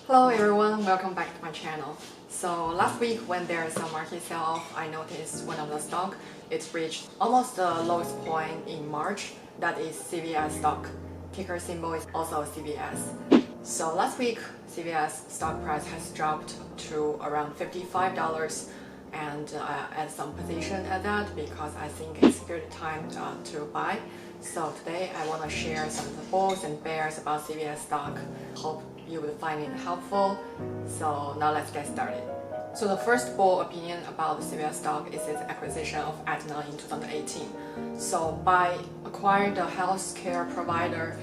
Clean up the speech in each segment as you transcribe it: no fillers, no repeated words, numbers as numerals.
Hello everyone, welcome back to my channel. So last week when there is a market sell-off, I noticed one of the stock, it reached almost the lowest point in March, that is CVS stock. Ticker symbol is also CVS. So last week, CVS stock price has dropped to around $55 and I add some position at that because I think it's a good time to buy. So today I want to share some of the bulls and bears about CVS stock. Hope you will find it helpful. So now let's get started. So the first bull opinion about the CVS stock is its acquisition of Aetna in 2018. So by acquiring the healthcare provider,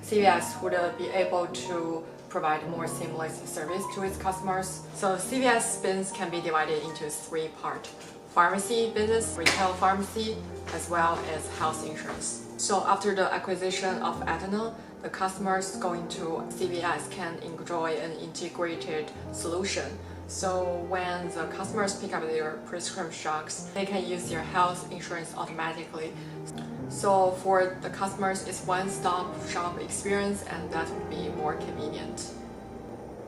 CVS would be able to provide more seamless service to its customers. So CVS business can be divided into three parts: pharmacy business, retail pharmacy, as well as health insurance. So after the acquisition of Aetna, the customers going to CVS can enjoy an integrated solution. So when the customers pick up their prescription drugs, they can use their health insurance automatically. So for the customers, it's one-stop shop experience, and that would be more convenient.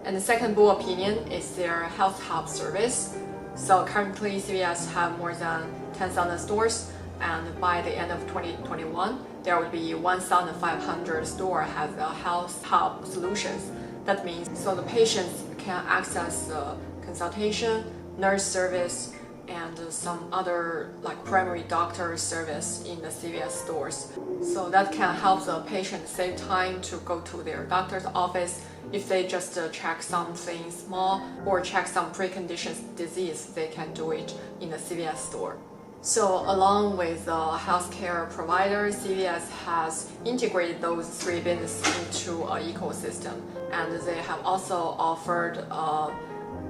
And the second bull opinion is their health hub service. So currently CVS have more than 10,000 stores, and by the end of 2021, there will be 1,500 stores have the health hub solutions. That means so the patients can access consultation, nurse service, and some other like primary doctor service in the CVS stores. So that can help the patient save time to go to their doctor's office. If they just check something small or check some preconditions disease, they can do it in the CVS store. So along with the healthcare provider, CVS has integrated those three businesses into an ecosystem, and they have also offered a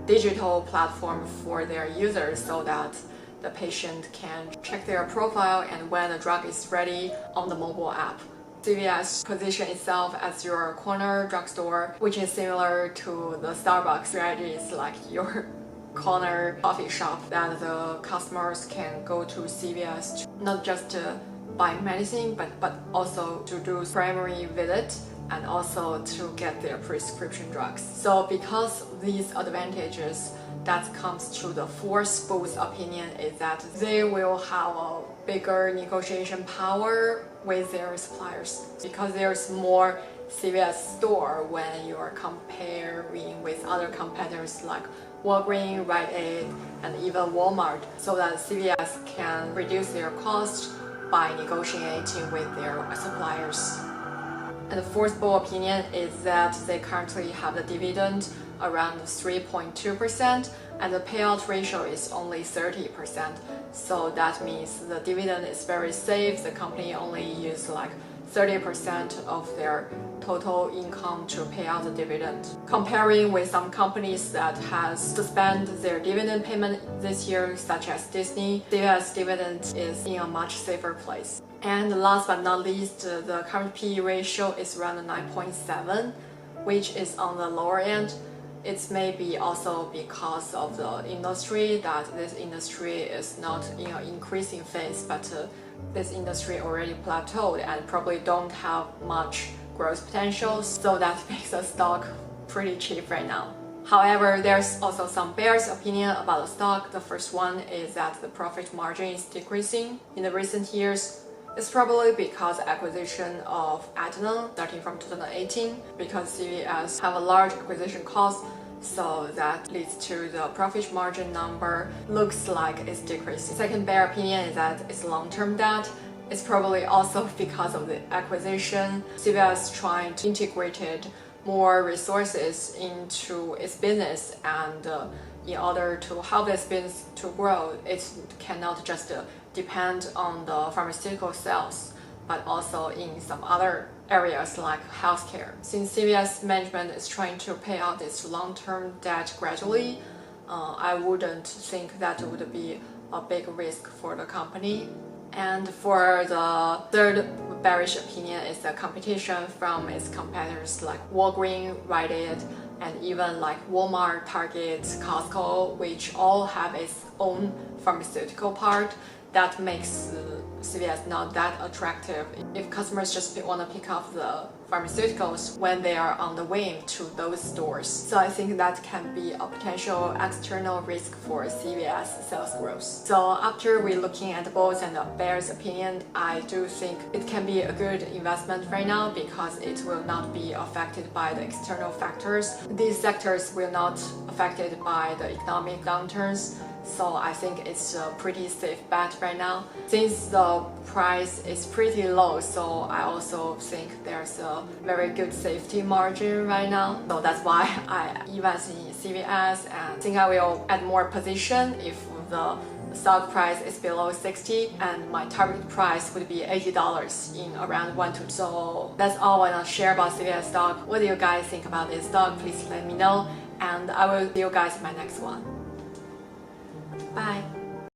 digital platform for their users so that the patient can check their profile and when the drug is ready on the mobile app. CVS position itself as your corner drugstore, which is similar to the Starbucks strategies, like your corner coffee shop that the customers can go to CVS to not just to buy medicine but also to do primary visit and also to get their prescription drugs. So because of these advantages, that comes to the fourth bull's opinion is that they will have a bigger negotiation power with their suppliers because there's more CVS store when you are comparing with other competitors like Walgreens, Rite Aid, and even Walmart, so that CVS can reduce their cost by negotiating with their suppliers. And the fourth bull opinion is that they currently have the dividend around 3.2% and the payout ratio is only 30%. So that means the dividend is very safe. The company only uses like 30% of their total income to pay out the dividend. Comparing with some companies that has suspended their dividend payment this year, such as Disney, CVS dividend is in a much safer place. And last but not least, the current PE ratio is around 9.7, which is on the lower end. It's maybe also because of the industry, that this industry is not in an increasing phase, but this industry already plateaued and probably don't have much growth potential, so that makes the stock pretty cheap right now. However, there's also some bears opinion about the stock. The first one is that the profit margin is decreasing in the recent years. It's probably because acquisition of Aetna starting from 2018, because CVS have a large acquisition cost, so that leads to the profit margin number looks like it's decreasing. Second bear opinion is that it's long-term debt. It's probably also because of the acquisition. CVS trying to integrate more resources into its business, and in order to help this business to grow, it cannot just depend on the pharmaceutical sales, but also in some other areas like healthcare. Since CVS management is trying to pay out its long-term debt gradually, I wouldn't think that would be a big risk for the company. And for the third bearish opinion is the competition from its competitors like Walgreens, Rite Aid, and even like Walmart, Target, Costco, which all have its own pharmaceutical part. That makes CVS not that attractive. If customers just want to pick up the pharmaceuticals when they are on the way to those stores. So I think that can be a potential external risk for CVS sales growth. So after we're looking at both and the bear's opinion, I do think it can be a good investment right now because it will not be affected by the external factors. These sectors will not affected by the economic downturns. So I think it's a pretty safe bet right now. Since the price is pretty low, so I also think there's a very good safety margin right now. So that's why I invest in CVS, and I think I will add more position if the stock price is below 60, and my target price would be $80 in around 1 to 2. So that's all I want to share about CVS stock. What do you guys think about this stock? Please let me know, and I will see you guys in my next one. Bye.